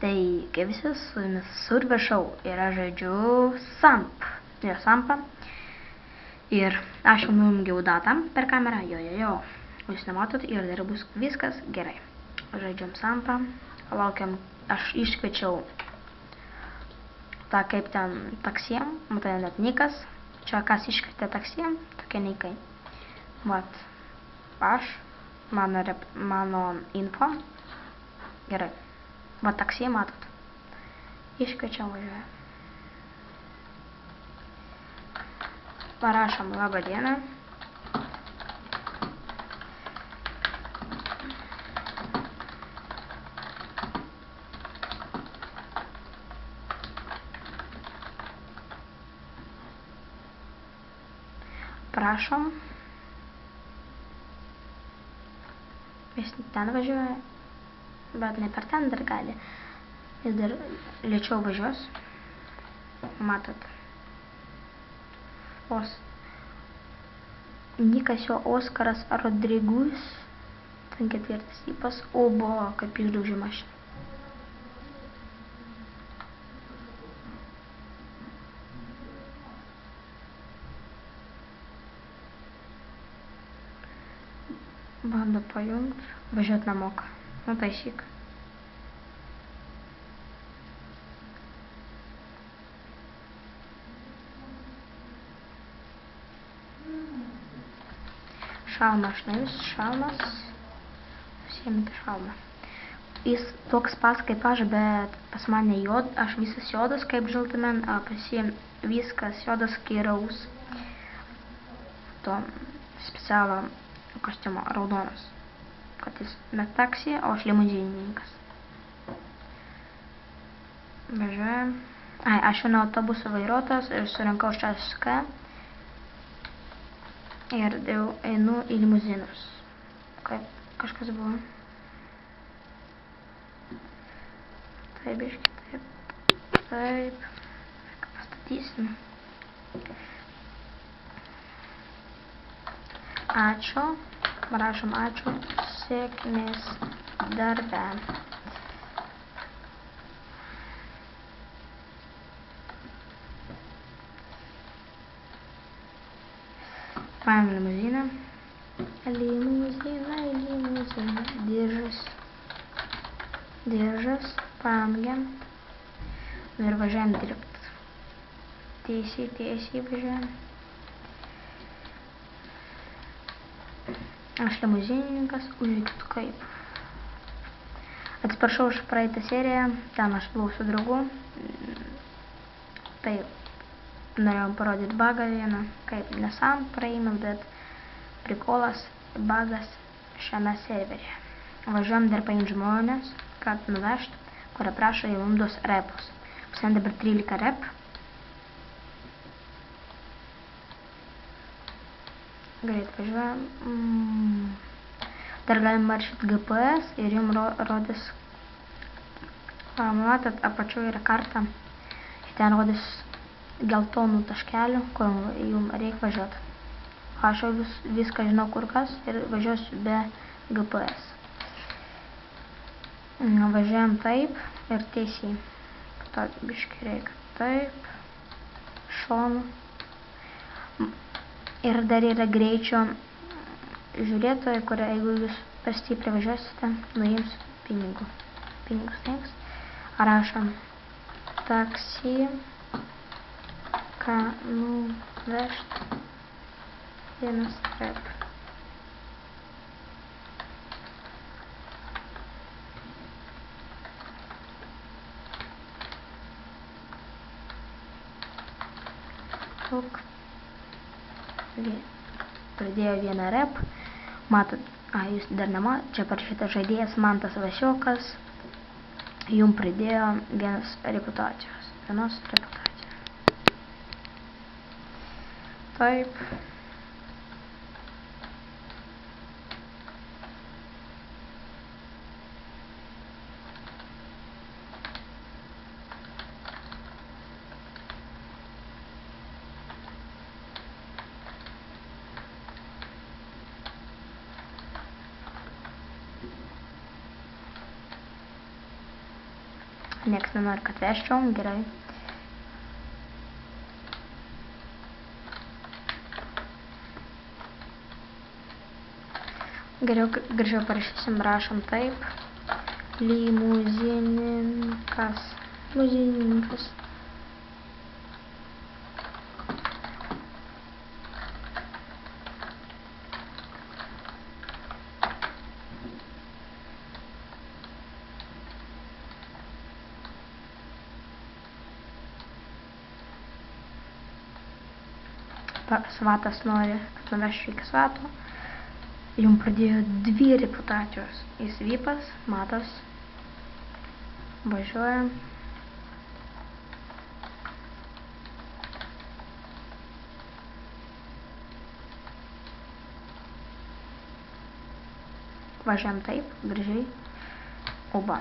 Tai kaip visi, su jumis Survio šou ir aš žaidžiu Sampą. Ir aš jau nujungiau datą per kamerą, jo. Jūs nematot ir dar bus viskas gerai. Žaidžiam Sampą, laukiam, aš iškviečiau tą kaip ten taksiem, matai net nikas. Čia kas iškvietė taksiem, tokie nikai. Vat, aš, mano info. Gerai. Va taksi matot. Iškviečiam, važiuoja. Parašom labą dieną. Prašom. Jis ten važiuoja. Bet ne per ten dar gali. Jis dar lėčiau važiuos. Matot. Nikas jo Oskaras Rodrigus. Ten ketvirtas tipas. Obo, kaip išdaužė mašiną. Bando pajungt. Važiuot nemoka. Nu taisyk. Šalmas, šalmas. Pasiimti šalmą. Jis toks pas kaip aš, bet pas mane aš visas jodas kaip žiltumen, pasiim viskas jodas skiraus. To specialą kostiumo raudonas. Kad jis met taksi, o aš limuzinininkas. Važiuojam. Aš jau autobuso vairuotojas ir surinkau šešką. Ir jau einu į limuzinus. Kaip kažkas buvo. Taip, biški, taip. Pastatysim. Ačiū. Rašom ačiū. Sėkmės darbe. Paėm limuziną. Limuziną. Diržas. Paėmėm. Ir važiuojam dirbti. Tiesiai važiuojam. Aš limuzinininkas, užvyktų kaip. Atsiprašau už praeitą seriją, ten aš buvau su draugu. Tai norėjom parodyti bagą vieną, kaip nesam praeimėm, bet prikolas, bagas šiame serveryje. Važiuojam dar paimti žmonės, kad nuvežt, kurie prašo jau duos repus. Pas dabar 13 rep. Greit važiuojam. Dar galim maršyti GPS ir jums rodys. Matot, apačioje yra karta. Ten rodys geltonų taškelių, kur jums reikia važiuoti. Aš jau viską žinau kur kas ir važiuosiu be GPS. Važiuojam taip ir tiesiai. Tad biškai reikia taip. Šonu. Ir dar yra greičio žiūrėtojai, kurie, jeigu jūs per stipriai važiuosite, nuims pinigų. Pinigus neims. Rašom taksi, ką nuvežt 1 rep. Pridėjo 1 rep. Matot, jūs dar nematot, čia parašyta žaidėjas Mantas Vasiokas. Jums pridėjo vienos reputacijos. Taip. Nieks nenori, kad vežčiau, gerai. Gražiau parašysim, rašom taip. Limuzinininkas. Limuzinininkas. Svatas nori, kad nuvežčiau iki svato. Jums pradėjo 2 reputacijos. Jis vypas, matos. Važiuojam. Važiuojam taip, gražiai. Oba.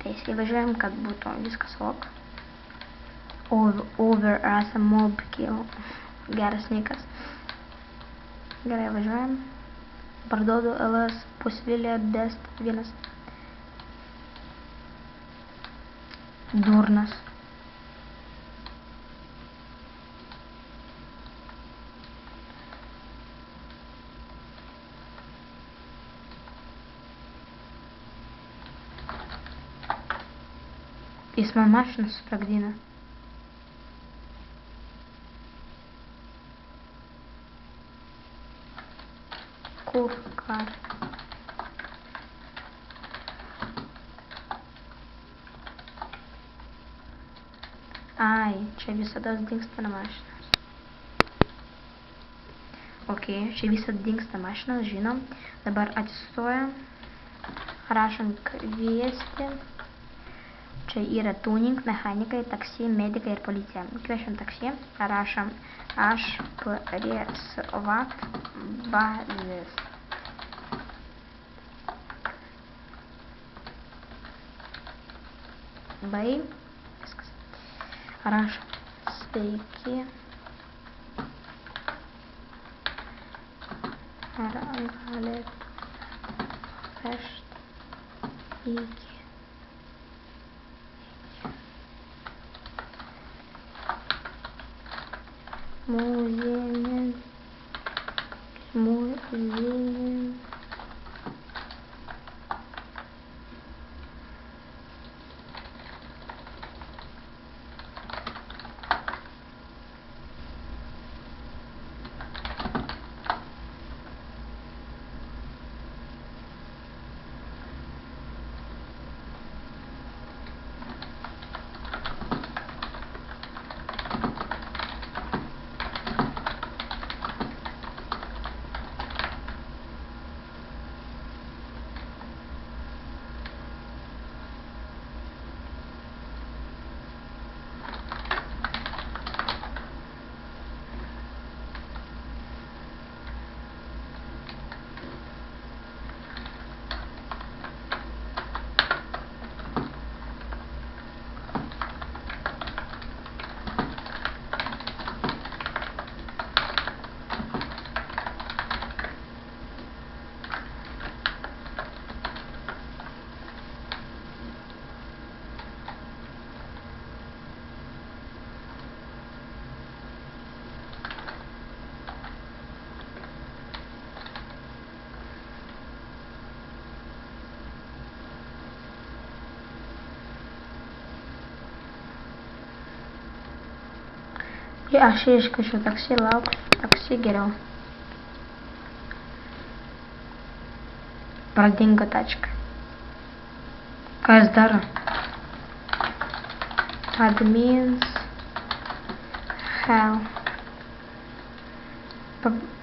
Teisiai važiuojam, kad būtų viskas ok. Over as a mob kill. Geras nikas. Gerai, važiuojam. Parduodu LS pusvilė dest 1. Durnas. Jis man mašiną susprogdina. Kur, ką? Ai, čia visada dingsta mašinas. Ok, čia visada dingsta mašinas, žinom. Dabar atsistojam. Rašom kviesti. Čia yra tuning, mechanikai, taksi, medikai ir policija. Kviečiam taksi. Rašom aš prie svat bazės. Bai. Viskas. Rašom sveiki. Ar galit vežt iki muzienin. Aš iškviečiu taksi, lauksiu taksi geriau. Pradingo tačka. Ką jis daro? Admins. Hell.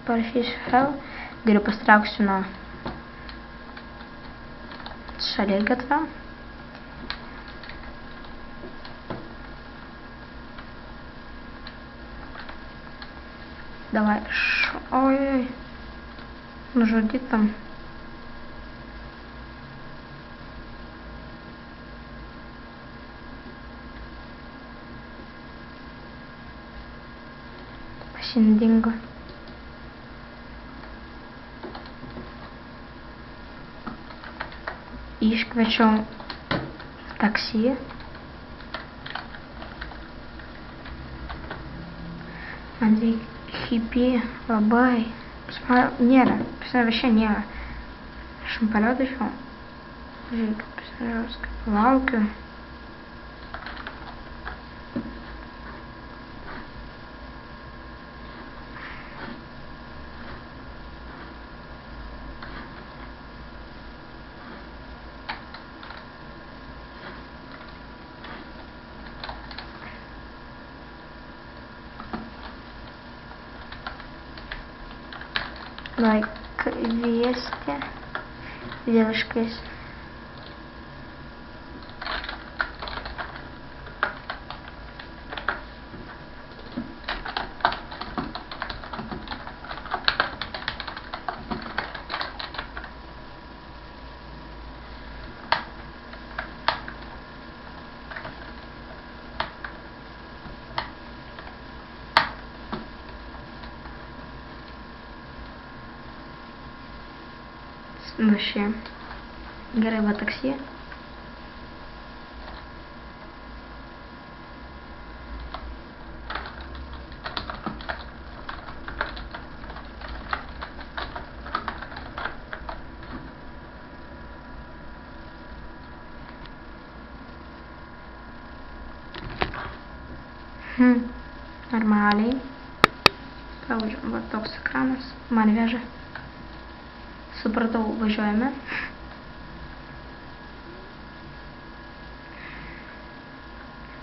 Parašysiu hell. Geriau pastrauksiu nuo šaligatvio. Давай. Ой. Нажуди там. Pasindingo. Iškviečiau Такси. Андрей Хипи, Бабай. Нера. Вообще Нера. Шамполет еще. Жик. Жестко. Валка. Лайк 200. Девушка есть. Вообще. Героево такси. Нормально. Вот ток с экрана. Мальвяже. Supratau, važiuojame.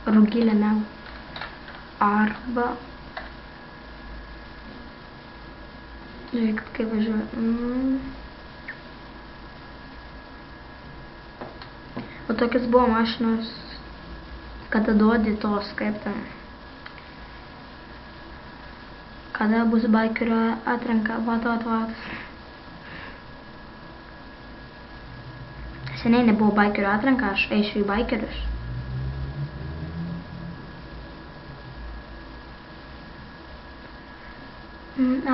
Rugilė Mel. Arba. Žiūrėkit, kaip važiuoja. O tokias buvo mašinos, kada duodi tos, kaip ten. Kada bus baikerio atranka, vat. Seniai nebuvo baikerio atranka, aš eisiu į baikerius.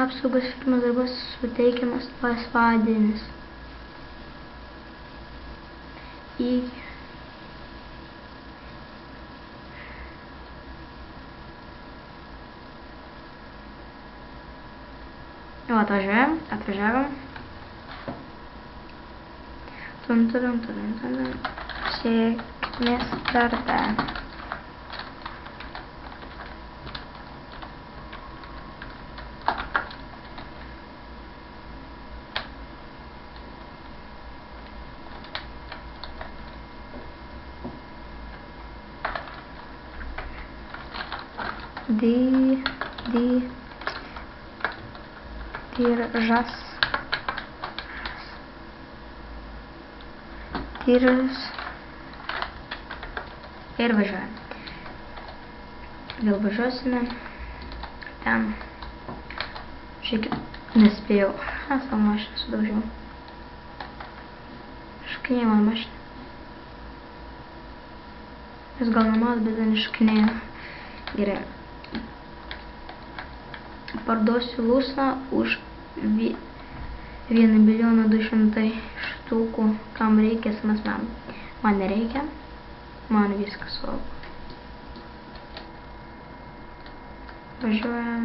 Apsaugos firmos darbas suteikiamas laisvadienis. Atvažiavam. Sėkmės darbe. Diržas. Ir važiuojam. Vėl važiuosime. Ten. Žiūrėkit, nespėjau. Savo mašiną sudaužiau. Šakinėjo man mašiną. Jūs gal nemat, bet ten šakinėjo. Gerai. Parduosiu lusą už 1 200 000 štukų, kam reikia asmeniam. Man nereikia, man viskas svarbu. Važiuojam.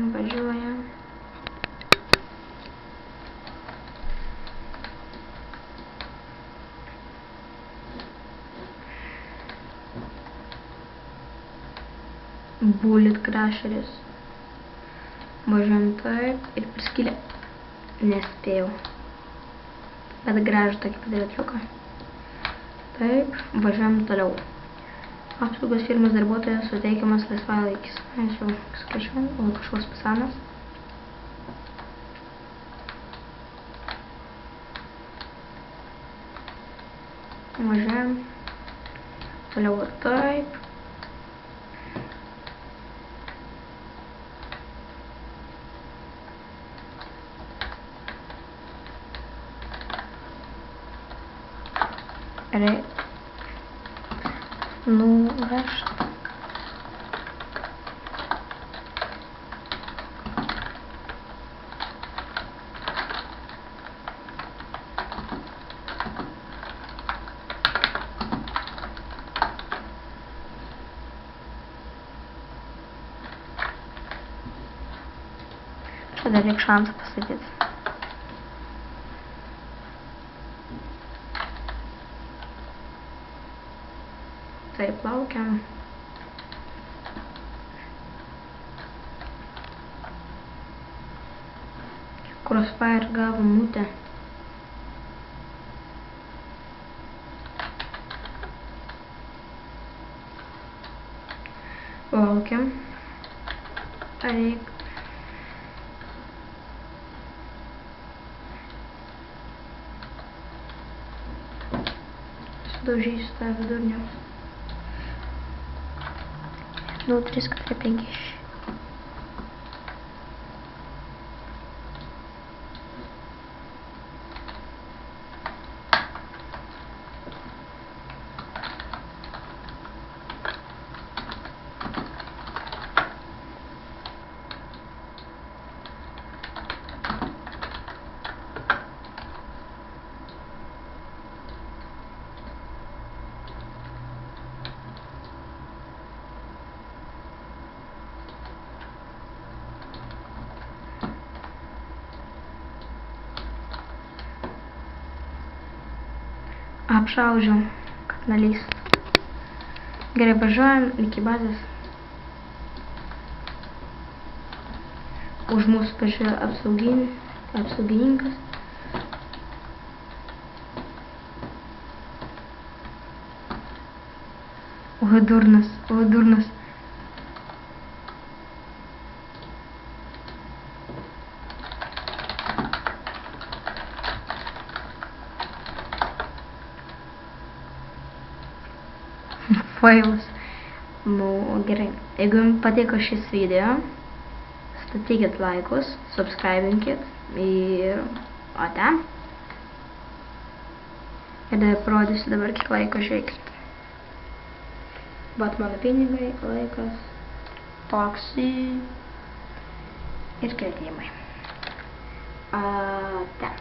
Bullet crasheris. Važiuojam taip ir priskylė. Nespėjau. Bet gražų tokį padarė triuką. Taip, važiuojam toliau. Apsaugos firmos darbuotojas suteikiamas laisvalaikis. Aš jau skaičiuoju, o kažkoks pasanas. Važiuojam. Toliau ir taip. Nuvežt. Čia dar reik šansą pastatyti. Taip, laukiam. Crossfire gavo mutę. Laukiam. Reik. Sudaužysiu tą vidurnį. 2, 3, 4, 5, 6. Apšaudžiau, kad nalįstų. Gerai, važiuojam iki bazės. Už mūsų pažiūrėjo apsaugininkas. Oi, durnas. Failas. Nu, gerai. Jeigu jums patiko šis video, statykit laikus, subscribinkit ir ate. Ir parodysiu dabar, kiek laiko žiūrėkit. Bet mano pinigai, laikas, taksi ir kvietimai. Ate.